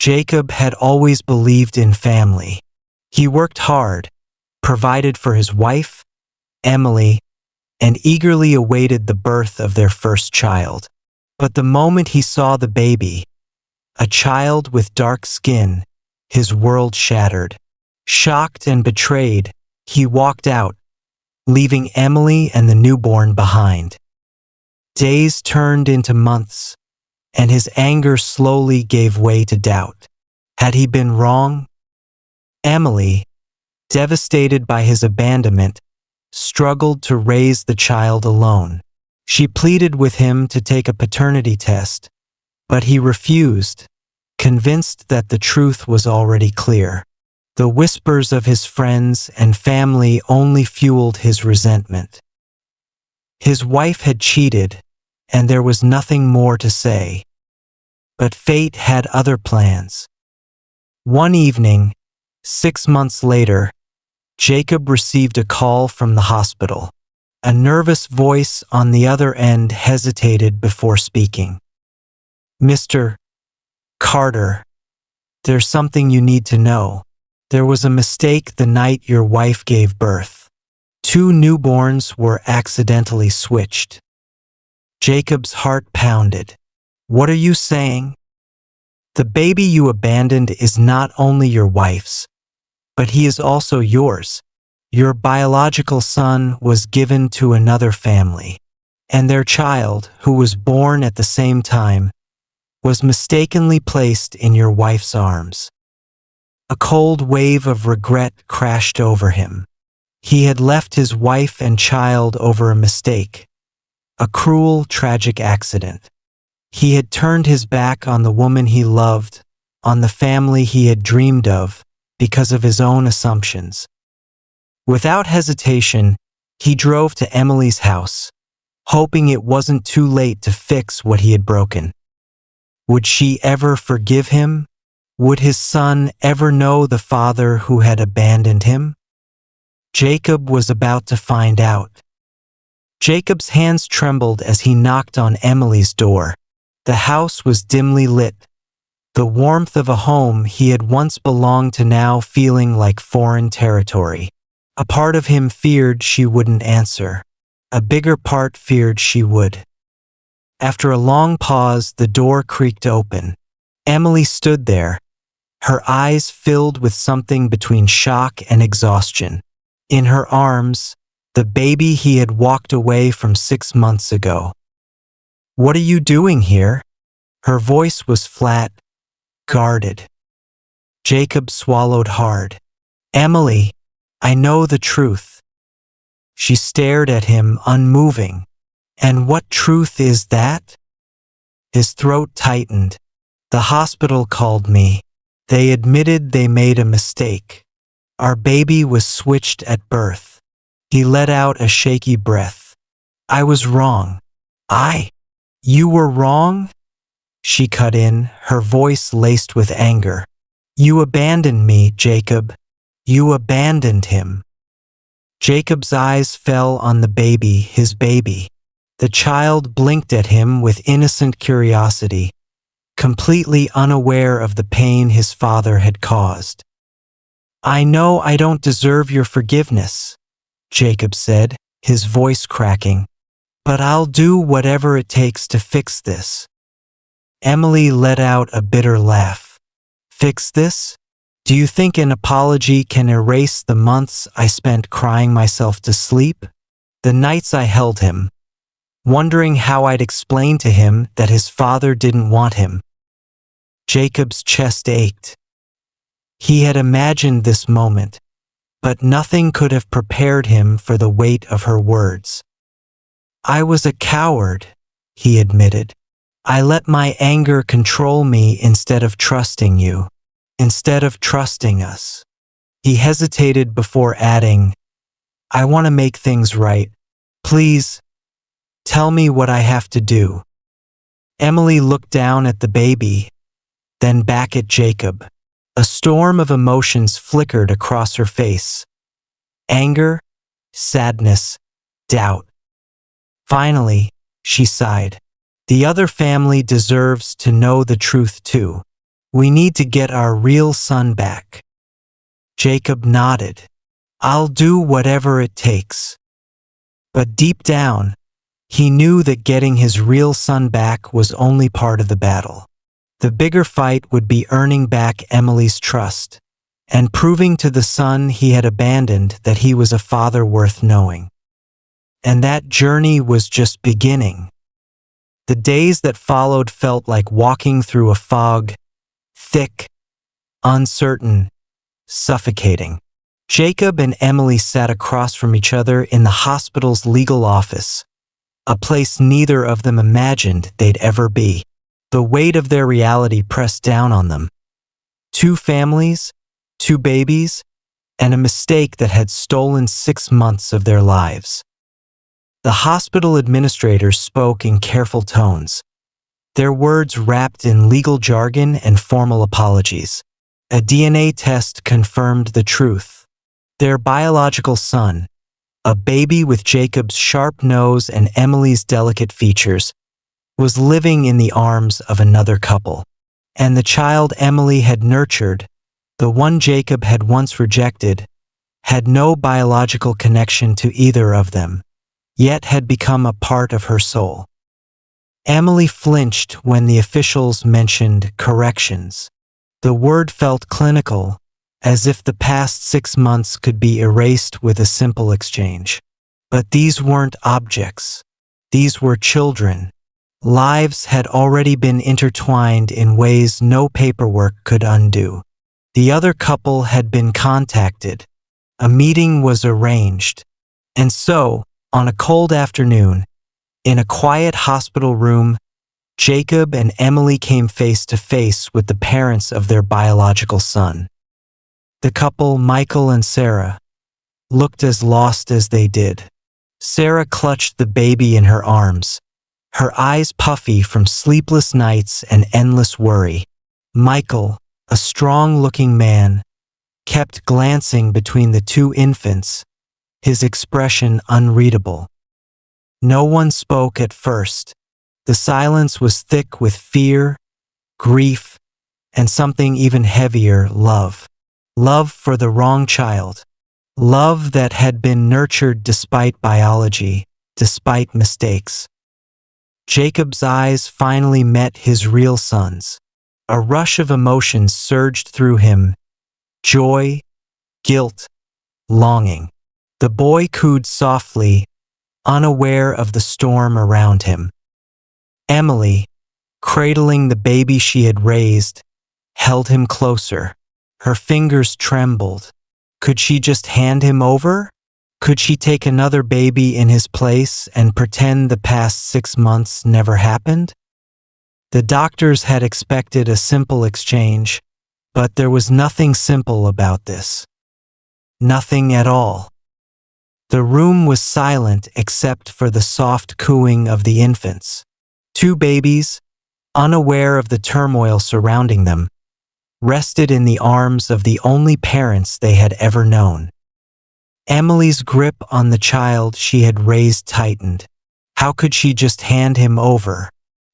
Jacob had always believed in family. He worked hard, provided for his wife, Emily, and eagerly awaited the birth of their first child. But the moment he saw the baby, a child with dark skin, his world shattered. Shocked and betrayed, he walked out, leaving Emily and the newborn behind. Days turned into months, and his anger slowly gave way to doubt. Had he been wrong? Emily, devastated by his abandonment, struggled to raise the child alone. She pleaded with him to take a paternity test, but he refused, convinced that the truth was already clear. The whispers of his friends and family only fueled his resentment. His wife had cheated, and there was nothing more to say. But fate had other plans. One evening, 6 months later, Jacob received a call from the hospital. A nervous voice on the other end hesitated before speaking. "Mr. Carter, there's something you need to know. There was a mistake the night your wife gave birth. 2 newborns were accidentally switched." Jacob's heart pounded. "What are you saying?" "The baby you abandoned is not only your wife's, but he is also yours. Your biological son was given to another family, and their child, who was born at the same time, was mistakenly placed in your wife's arms." A cold wave of regret crashed over him. He had left his wife and child over a mistake, a cruel, tragic accident. He had turned his back on the woman he loved, on the family he had dreamed of, because of his own assumptions. Without hesitation, he drove to Emily's house, hoping it wasn't too late to fix what he had broken. Would she ever forgive him? Would his son ever know the father who had abandoned him? Jacob was about to find out. Jacob's hands trembled as he knocked on Emily's door. The house was dimly lit, the warmth of a home he had once belonged to now feeling like foreign territory. A part of him feared she wouldn't answer. A bigger part feared she would. After a long pause, the door creaked open. Emily stood there, her eyes filled with something between shock and exhaustion. In her arms, the baby he had walked away from 6 months ago. "What are you doing here?" Her voice was flat, guarded. Jacob swallowed hard. "Emily, I know the truth." She stared at him, unmoving. "And what truth is that?" His throat tightened. "The hospital called me. They admitted they made a mistake. Our baby was switched at birth." He let out a shaky breath. "I was wrong. You were wrong?" She cut in, her voice laced with anger. "You abandoned me, Jacob. You abandoned him." Jacob's eyes fell on the baby, his baby. The child blinked at him with innocent curiosity, completely unaware of the pain his father had caused. "I know I don't deserve your forgiveness," Jacob said, his voice cracking, "but I'll do whatever it takes to fix this." Emily let out a bitter laugh. "Fix this? Do you think an apology can erase the months I spent crying myself to sleep? The nights I held him, wondering how I'd explain to him that his father didn't want him." Jacob's chest ached. He had imagined this moment, but nothing could have prepared him for the weight of her words. "I was a coward," he admitted. "I let my anger control me instead of trusting you, instead of trusting us." He hesitated before adding, "I want to make things right. Please, tell me what I have to do." Emily looked down at the baby, then back at Jacob. A storm of emotions flickered across her face. Anger, sadness, doubt. Finally, she sighed. "The other family deserves to know the truth too. We need to get our real son back. Jacob nodded. I'll do whatever it takes. But deep down, he knew that getting his real son back was only part of the battle. The bigger fight would be earning back Emily's trust and proving to the son he had abandoned that he was a father worth knowing. And that journey was just beginning. The days that followed felt like walking through a fog, thick, uncertain, suffocating. Jacob and Emily sat across from each other in the hospital's legal office, a place neither of them imagined they'd ever be. The weight of their reality pressed down on them. 2 families, 2 babies, and a mistake that had stolen 6 months of their lives. The hospital administrators spoke in careful tones, their words wrapped in legal jargon and formal apologies. A DNA test confirmed the truth. Their biological son, a baby with Jacob's sharp nose and Emily's delicate features, was living in the arms of another couple. And the child Emily had nurtured, the one Jacob had once rejected, had no biological connection to either of them, yet had become a part of her soul. Emily flinched when the officials mentioned corrections. The word felt clinical, as if the past 6 months could be erased with a simple exchange. But these weren't objects. These were children. Lives had already been intertwined in ways no paperwork could undo. The other couple had been contacted. A meeting was arranged. And so, on a cold afternoon, in a quiet hospital room, Jacob and Emily came face to face with the parents of their biological son. The couple, Michael and Sarah, looked as lost as they did. Sarah clutched the baby in her arms, her eyes puffy from sleepless nights and endless worry. Michael, a strong-looking man, kept glancing between the 2 infants, his expression unreadable. No one spoke at first. The silence was thick with fear, grief, and something even heavier, love. Love for the wrong child. Love that had been nurtured despite biology, despite mistakes. Jacob's eyes finally met his real son's. A rush of emotions surged through him: joy, guilt, longing. The boy cooed softly, unaware of the storm around him. Emily, cradling the baby she had raised, held him closer. Her fingers trembled. Could she just hand him over? Could she take another baby in his place and pretend the past 6 months never happened? The doctors had expected a simple exchange, but there was nothing simple about this. Nothing at all. The room was silent except for the soft cooing of the infants. 2 babies, unaware of the turmoil surrounding them, rested in the arms of the only parents they had ever known. Emily's grip on the child she had raised tightened. How could she just hand him over?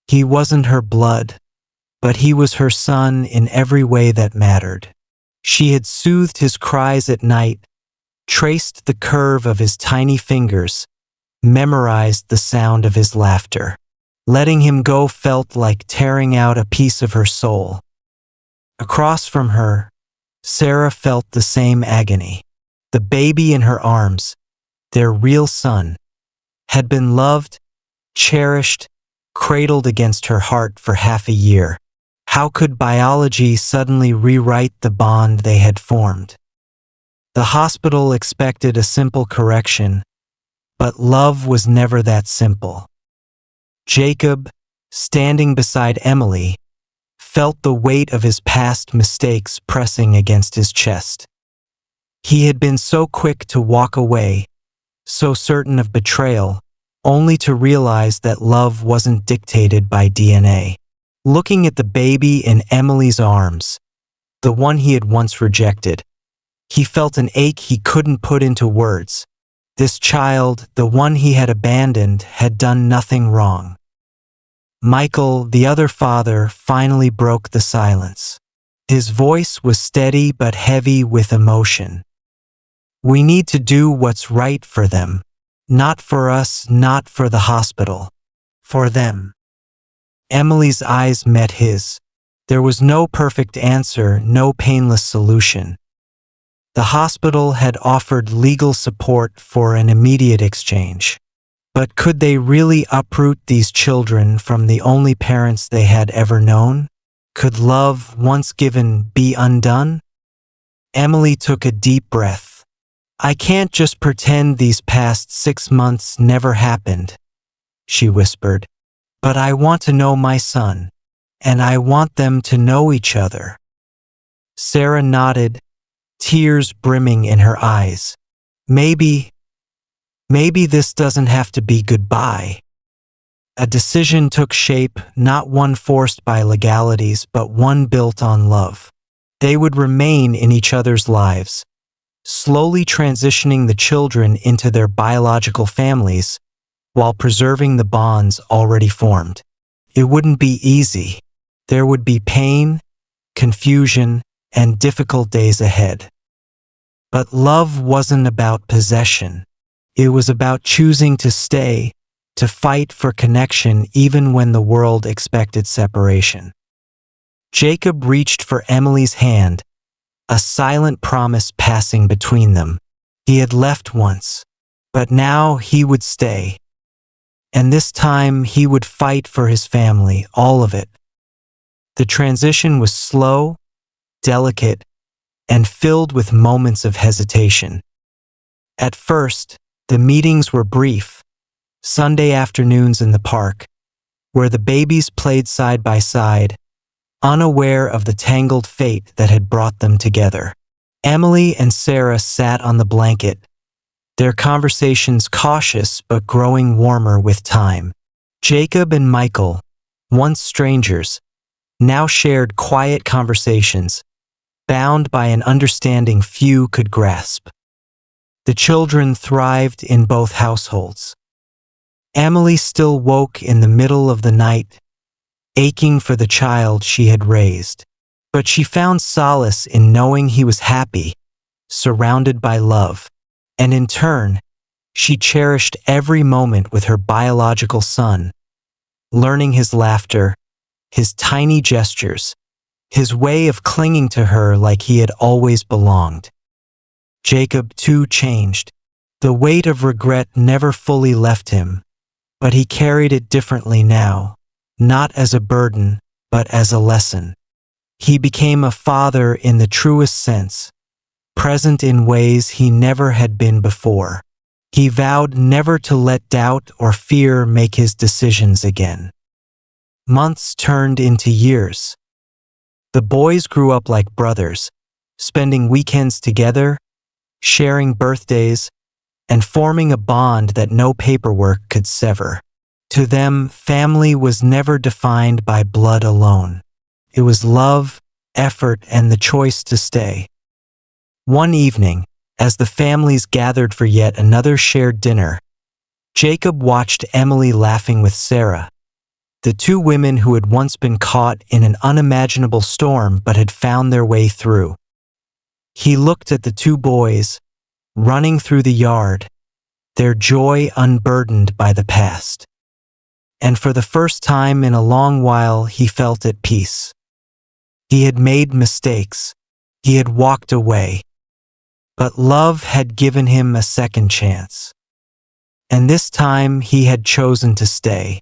He wasn't her blood, but he was her son in every way that mattered. She had soothed his cries at night, traced the curve of his tiny fingers, memorized the sound of his laughter. Letting him go felt like tearing out a piece of her soul. Across from her, Sarah felt the same agony. The baby in her arms, their real son, had been loved, cherished, cradled against her heart for half a year. How could biology suddenly rewrite the bond they had formed? The hospital expected a simple correction, but love was never that simple. Jacob, standing beside Emily, felt the weight of his past mistakes pressing against his chest. He had been so quick to walk away, so certain of betrayal, only to realize that love wasn't dictated by DNA. Looking at the baby in Emily's arms, the one he had once rejected, he felt an ache he couldn't put into words. This child, the one he had abandoned, had done nothing wrong. Michael, the other father, finally broke the silence. His voice was steady but heavy with emotion. "We need to do what's right for them. Not for us, not for the hospital. For them." Emily's eyes met his. There was no perfect answer, no painless solution. The hospital had offered legal support for an immediate exchange. But could they really uproot these children from the only parents they had ever known? Could love, once given, be undone? Emily took a deep breath. "I can't just pretend these past 6 months never happened," she whispered. "But I want to know my son, and I want them to know each other." Sarah nodded, tears brimming in her eyes. Maybe this doesn't have to be goodbye." A decision took shape, not one forced by legalities, but one built on love. They would remain in each other's lives, slowly transitioning the children into their biological families while preserving the bonds already formed. It wouldn't be easy. There would be pain, confusion, and difficult days ahead. But love wasn't about possession. It was about choosing to stay, to fight for connection even when the world expected separation. Jacob reached for Emily's hand, a silent promise passing between them. He had left once, but now he would stay. And this time he would fight for his family, all of it. The transition was slow, delicate, and filled with moments of hesitation. At first, the meetings were brief, Sunday afternoons in the park, where the babies played side by side, unaware of the tangled fate that had brought them together. Emily and Sarah sat on the blanket, their conversations cautious but growing warmer with time. Jacob and Michael, once strangers, now shared quiet conversations, bound by an understanding few could grasp. The children thrived in both households. Emily still woke in the middle of the night, aching for the child she had raised. But she found solace in knowing he was happy, surrounded by love. And in turn, she cherished every moment with her biological son, learning his laughter, his tiny gestures, his way of clinging to her like he had always belonged. Jacob, too, changed. The weight of regret never fully left him, but he carried it differently now, not as a burden, but as a lesson. He became a father in the truest sense, present in ways he never had been before. He vowed never to let doubt or fear make his decisions again. Months turned into years. The boys grew up like brothers, spending weekends together, sharing birthdays, and forming a bond that no paperwork could sever. To them, family was never defined by blood alone. It was love, effort, and the choice to stay. One evening, as the families gathered for yet another shared dinner, Jacob watched Emily laughing with Sarah, the two women who had once been caught in an unimaginable storm but had found their way through. He looked at the two boys, running through the yard, their joy unburdened by the past. And for the first time in a long while, he felt at peace. He had made mistakes. He had walked away. But love had given him a second chance. And this time he had chosen to stay.